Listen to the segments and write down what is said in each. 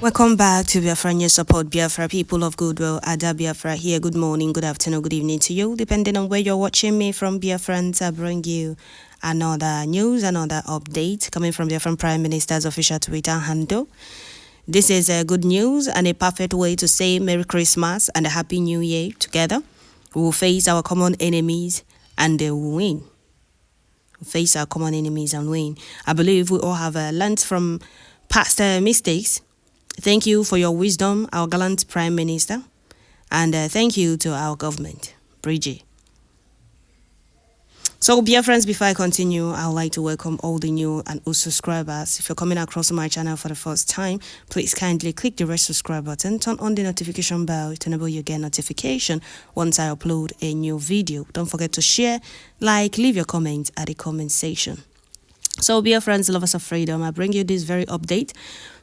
Welcome back to Biafra News Support Biafra, people of goodwill. Ada Biafra here. Good morning, good afternoon, good evening to you, depending on where you're watching me from. Biafrans, I bring you another news, another update coming from Biafran Prime Minister's official Twitter handle. This is good news and a perfect way to say Merry Christmas and a Happy New Year together. We will face our common enemies and they will win. Face our common enemies and win. I believe we all have learned from past mistakes. Thank you for your wisdom, our gallant Prime Minister, and thank you to our government, Bridget. So, dear friends, before I continue, I would like to welcome all the new and old subscribers. If you're coming across my channel for the first time, please kindly click the red subscribe button, turn on the notification bell to enable you get notification once I upload a new video. Don't forget to share, like, leave your comments at the comment section. So, dear friends, lovers of freedom, I bring you this very update.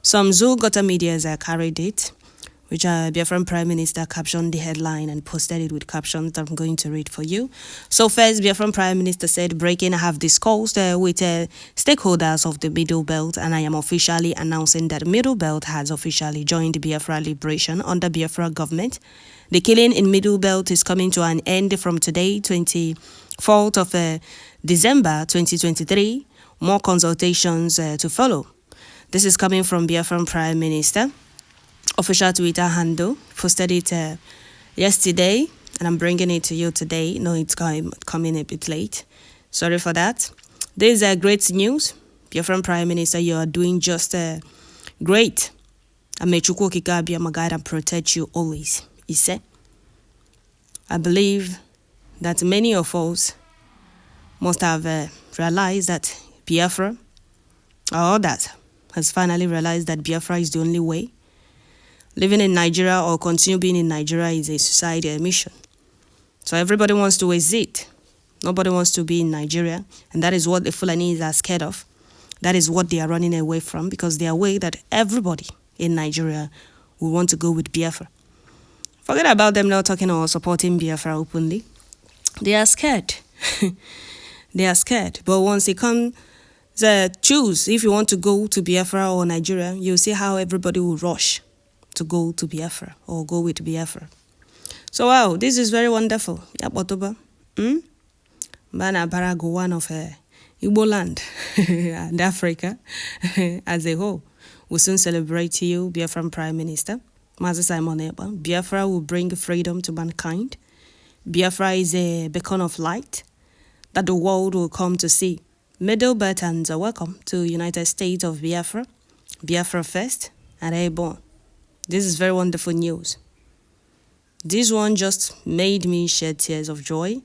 Some Zoo Gota medias carried it, which Biafran Prime Minister captioned the headline and posted it with captions that I'm going to read for you. So first, Biafran Prime Minister said, breaking, I have discussed with stakeholders of the Middle Belt, and I am officially announcing that Middle Belt has officially joined Biafra Liberation under Biafra government. The killing in Middle Belt is coming to an end from today, 24th of December 2023. More consultations to follow. This is coming from Biafran Prime Minister. Official Twitter handle. Posted it yesterday, and I'm bringing it to you today. No, it's coming a bit late. Sorry for that. This is great news. Biafran Prime Minister, you are doing just great. And may Chukwu Okike be my guide and protect you always. He said. I believe that many of us must have realized that Biafra, or others, has finally realized that Biafra is the only way. Living in Nigeria or continue being in Nigeria is a suicide mission. So everybody wants to exit. Nobody wants to be in Nigeria. And that is what the Fulanis are scared of. That is what they are running away from, because they are aware that everybody in Nigeria will want to go with Biafra. Forget about them now talking or supporting Biafra openly. They are scared. They are scared. But once it comes, choose if you want to go to Biafra or Nigeria, you'll see how everybody will rush to go to Biafra or go with Biafra. So wow, this is very wonderful. Yapotoba, Bana Barago, one of Igbo land and Africa as a whole. We'll soon celebrate you, Biafran Prime Minister. Mazi Simon Ekpa. Biafra will bring freedom to mankind. Biafra is a beacon of light that the world will come to see. Middle Beltans are welcome to United States of Biafra, Biafra First, and Airborne. This is very wonderful news. This one just made me shed tears of joy.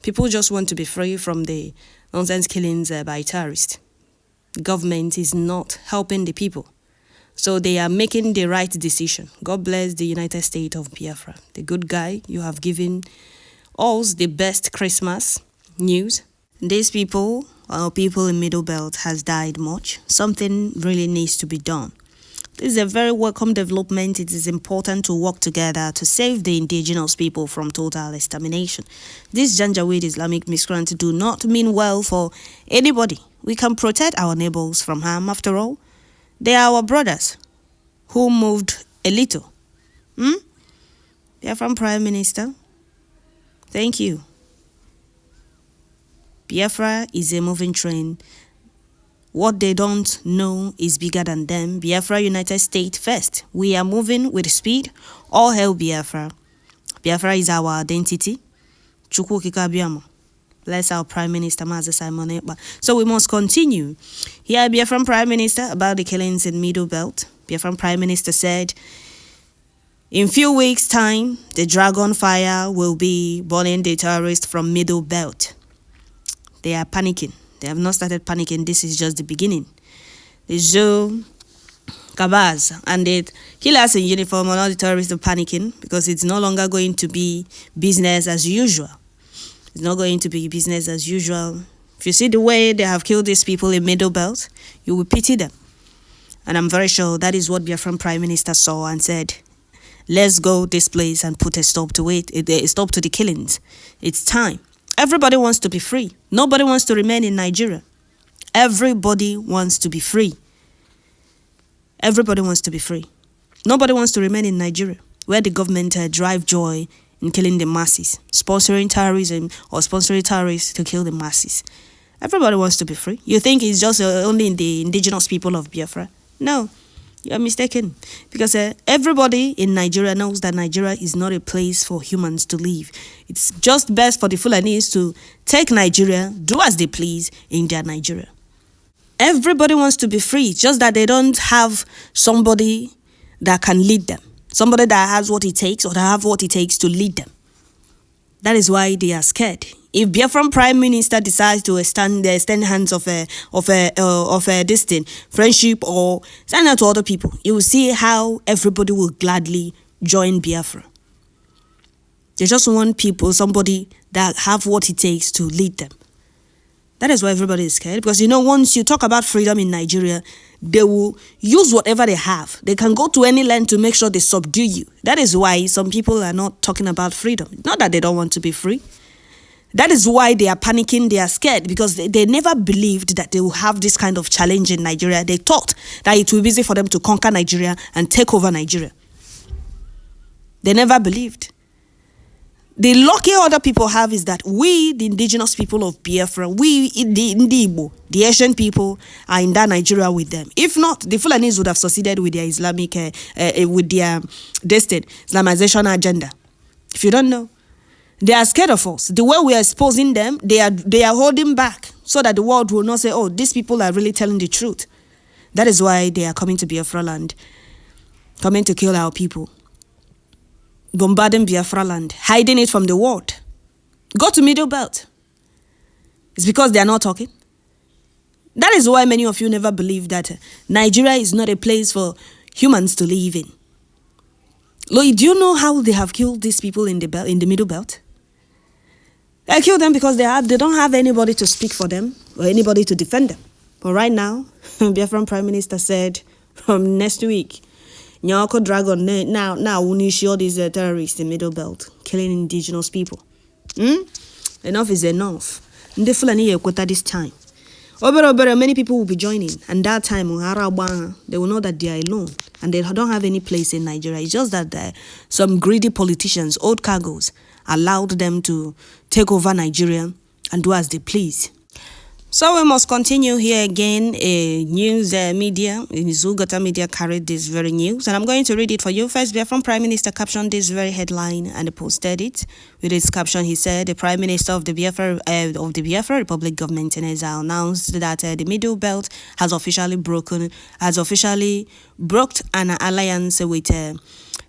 People just want to be free from the nonsense killings by terrorists. Government is not helping the people. So they are making the right decision. God bless the United States of Biafra. The good guy, you have given us the best Christmas news. These people, our people in Middle Belt, has died much. Something really needs to be done. This is a very welcome development. It is important to work together to save the indigenous people from total extermination. These Janjaweed Islamic miscreants do not mean well for anybody. We can protect our neighbors from harm. After all, they are our brothers who moved a little. They are from Prime Minister. Thank you. Biafra is a moving train. What they don't know is bigger than them. Biafra United States first. We are moving with speed. All hail Biafra. Biafra is our identity. Chukwu Okike Abiama. Bless our Prime Minister, Mazi Simon Ekpa. So we must continue. Here, Biafran Prime Minister about the killings in Middle Belt. Biafran Prime Minister said, in few weeks' time, the dragon fire will be burning the terrorists from Middle Belt. They are panicking. They have not started panicking. This is just the beginning. The Zoo, Kabaz, and the killers in uniform and all the terrorists are panicking because it's no longer going to be business as usual. It's not going to be business as usual. If you see the way they have killed these people in Middle Belt, you will pity them. And I'm very sure that is what Biafran Prime Minister saw and said, let's go this place and put a stop to it, a stop to the killings. It's time. Everybody wants to be free. Nobody wants to remain in Nigeria. Everybody wants to be free. Everybody wants to be free. Nobody wants to remain in Nigeria, where the government drive joy in killing the masses, sponsoring terrorism or sponsoring terrorists to kill the masses. Everybody wants to be free. You think it's just only in the indigenous people of Biafra? No, you're mistaken. Because everybody in Nigeria knows that Nigeria is not a place for humans to live. It's just best for the Fulanis to take Nigeria, do as they please in their Nigeria. Everybody wants to be free, just that they don't have somebody that can lead them. Somebody that has what it takes or that have what it takes to lead them. That is why they are scared. If Biafran Prime Minister decides to extend hands of a distant friendship or send out to other people, you will see how everybody will gladly join Biafra. They just want people, somebody that have what it takes to lead them. That is why everybody is scared. Because, once you talk about freedom in Nigeria, they will use whatever they have. They can go to any land to make sure they subdue you. That is why some people are not talking about freedom. Not that they don't want to be free. That is why they are panicking, they are scared, because they never believed that they will have this kind of challenge in Nigeria. They thought that it will be easy for them to conquer Nigeria and take over Nigeria. They never believed. The lucky other people have is that we, the indigenous people of Biafra, we, the Igbo, the Asian people, are in that Nigeria with them. If not, the Fulanis would have succeeded with their Islamic, with their destined Islamization agenda. If you don't know, they are scared of us. The way we are exposing them, they are holding back so that the world will not say, oh, these people are really telling the truth. That is why they are coming to Biafra land, coming to kill our people. Bombarding Biafra land, hiding it from the world. Go to Middle Belt. It's because they are not talking. That is why many of you never believe that Nigeria is not a place for humans to live in. Lloyd, do you know how they have killed these people in the Middle Belt? They killed them because they don't have anybody to speak for them or anybody to defend them. But right now, Biafran Prime Minister said from next week, Nyako Dragon now we see all these terrorists in the Middle Belt killing indigenous people. Enough is enough. This time. Many people will be joining, and that time they will know that they are alone and they don't have any place in Nigeria. It's just that some greedy politicians, old cargoes, allowed them to take over Nigeria and do as they please. So we must continue here again. News media, Zugata media carried this very news, and I'm going to read it for you. First, Biafran Prime Minister captioned this very headline and posted it. With its caption, he said, the Prime Minister of the Biafra Republic government in exile announced that the Middle Belt has officially broken an alliance with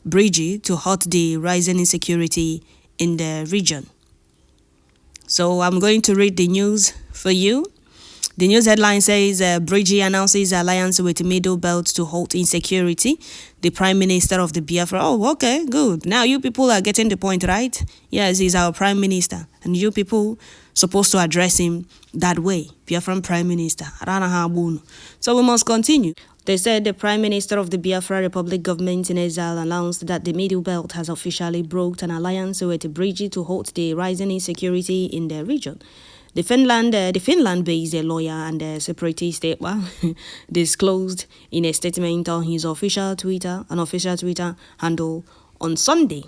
Brigi to halt the rising insecurity in the region. So I'm going to read the news for you. The news headline says, Brigi announces alliance with Middle Belt to halt insecurity. The Prime Minister of the Biafra. Oh, okay, good. Now you people are getting the point, right? Yes, he's our Prime Minister. And you people supposed to address him that way. Biafran Prime Minister. So we must continue. They said the Prime Minister of the Biafra Republic government in exile announced that the Middle Belt has officially brokered an alliance with Brigi to halt the rising insecurity in the region. The Finland-based lawyer and separatist disclosed in a statement on his official Twitter handle on Sunday.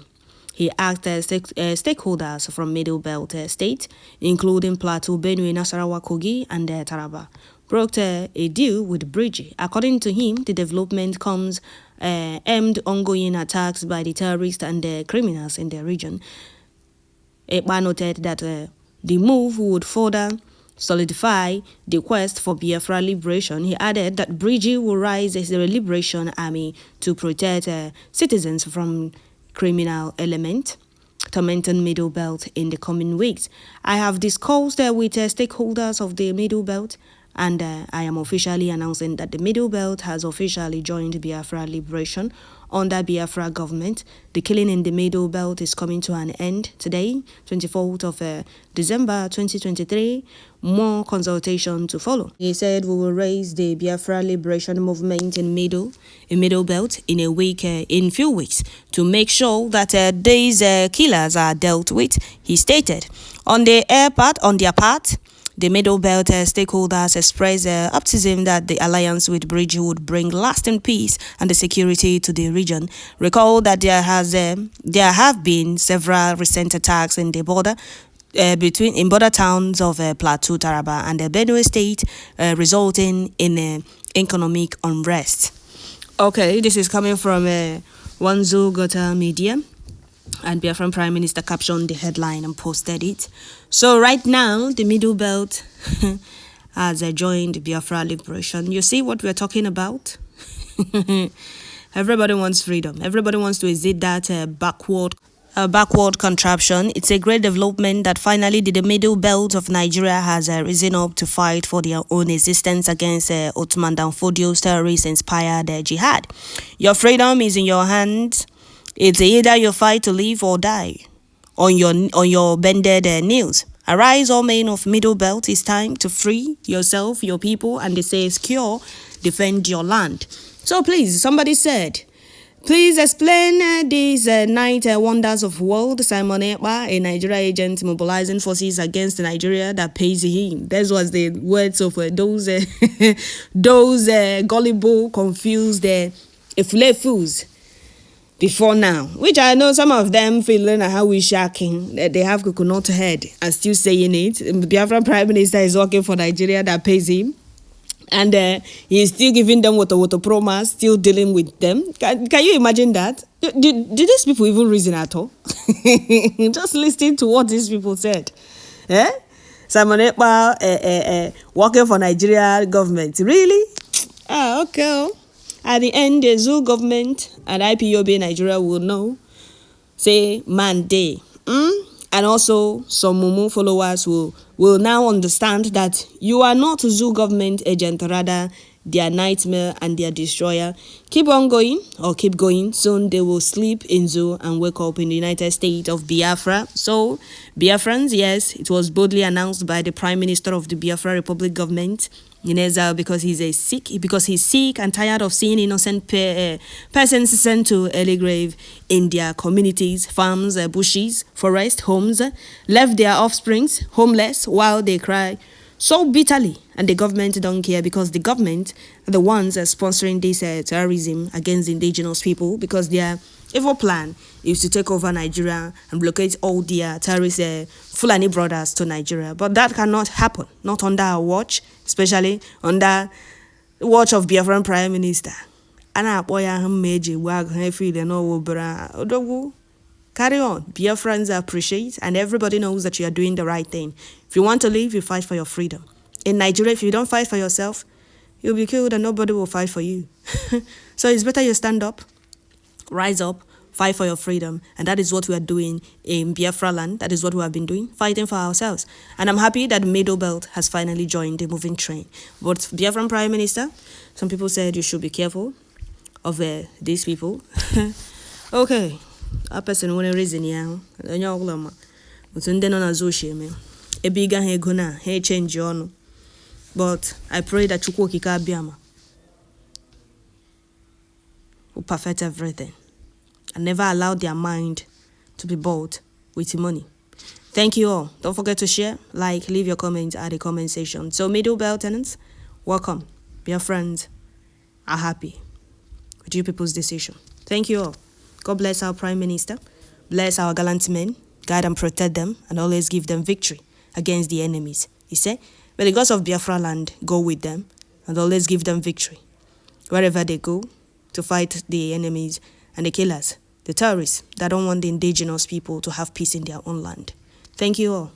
He asked stakeholders from Middle Belt state, including Plateau, Benue, Nasarawa, Kogi, and Taraba, broke a deal with Brigi. According to him, the development comes amid ongoing attacks by the terrorists and the criminals in the region. Ekpa noted that the move would further solidify the quest for Biafra liberation. He added that Brigi will rise as a liberation army to protect citizens from criminal element tormenting Middle Belt in the coming weeks. I have discussed with stakeholders of the Middle Belt, and I am officially announcing that the Middle Belt has officially joined Biafra liberation under Biafra government. The killing in the Middle Belt is coming to an end today, 24th of December 2023. More consultation to follow. He said we will raise the Biafra liberation movement in Middle Belt in few weeks to make sure that these killers are dealt with. He stated on their part, The Middle Belt stakeholders expressed optimism that the alliance with Bridge would bring lasting peace and the security to the region. Recall that there have been several recent attacks in the border in border towns of Plateau, Taraba, and the Benue State, resulting in economic unrest. Okay, this is coming from Wanzu Gota Media, and Biafran Prime Minister captioned the headline and posted it. So right now, the Middle Belt has joined Biafra Liberation. You see what we're talking about? Everybody wants freedom. Everybody wants to exit that backward contraption. It's a great development that finally the Middle Belt of Nigeria has risen up to fight for their own existence against Ottoman Danfodio's terrorist-inspired jihad. Your freedom is in your hands. It's either you fight to live or die on your bended knees. Arise, all men of Middle Belt. It's time to free yourself, your people, and they say secure, defend your land. So please, somebody said, please explain these night wonders of world. Simon Ekpa, a Nigeria agent mobilizing forces against Nigeria that pays him. That was the words of those gullible, confused, fools before now. Which I know some of them feeling how we shocking that they have coconut head and still saying it. The Biafran Prime Minister is working for Nigeria that pays him. And he's still giving them water promise, still dealing with them. Can you imagine that? Did these people even reason at all? Just listening to what these people said. Simon Ekpa working for Nigeria government. Really? Okay. At the end, the zoo government and IPOB Nigeria will know. Say, man, day. And also, some Mumu followers will now understand that you are not a zoo government agent, rather their nightmare and their destroyer. Keep on going or keep going. Soon they will sleep in zoo and wake up in the United States of Biafra. So, Biafrans, yes, it was boldly announced by the Prime Minister of the Biafra Republic government in exile because he's sick and tired of seeing innocent persons sent to early grave in their communities, farms, bushes, forests, homes, left their offsprings homeless while they cry so bitterly, and the government don't care because the government are the ones sponsoring this terrorism against indigenous people, because their evil plan is to take over Nigeria and locate all their terrorist Fulani brothers to Nigeria. But that cannot happen, not under our watch, especially under the watch of Biafran Prime Minister. Carry on. Biafrans appreciate, and everybody knows that you are doing the right thing. If you want to live, you fight for your freedom. In Nigeria, if you don't fight for yourself, you'll be killed and nobody will fight for you. So it's better you stand up, rise up, fight for your freedom. And that is what we are doing in Biafra land. That is what we have been doing, fighting for ourselves. And I'm happy that the Middle Belt has finally joined the moving train. But Biafran Prime Minister, some people said you should be careful of these people. Okay. A person when reason ya onye ọbụla ma otu ndị nọ na zoshie me ebe ị gaghị ego na ha change ọnụ, but I pray that Chukwu Okike Abiama will perfect everything and never allow their mind to be bought with money. Thank you all. Don't forget to share, like, leave your comments at the comment section. So Middle Belt tenants, welcome. Your friends are happy with you people's decision. Thank you all. God bless our Prime Minister, bless our gallant men, guide and protect them, and always give them victory against the enemies. He said, may the gods of Biafra land go with them and always give them victory wherever they go to fight the enemies and the killers, the terrorists that don't want the indigenous people to have peace in their own land. Thank you all.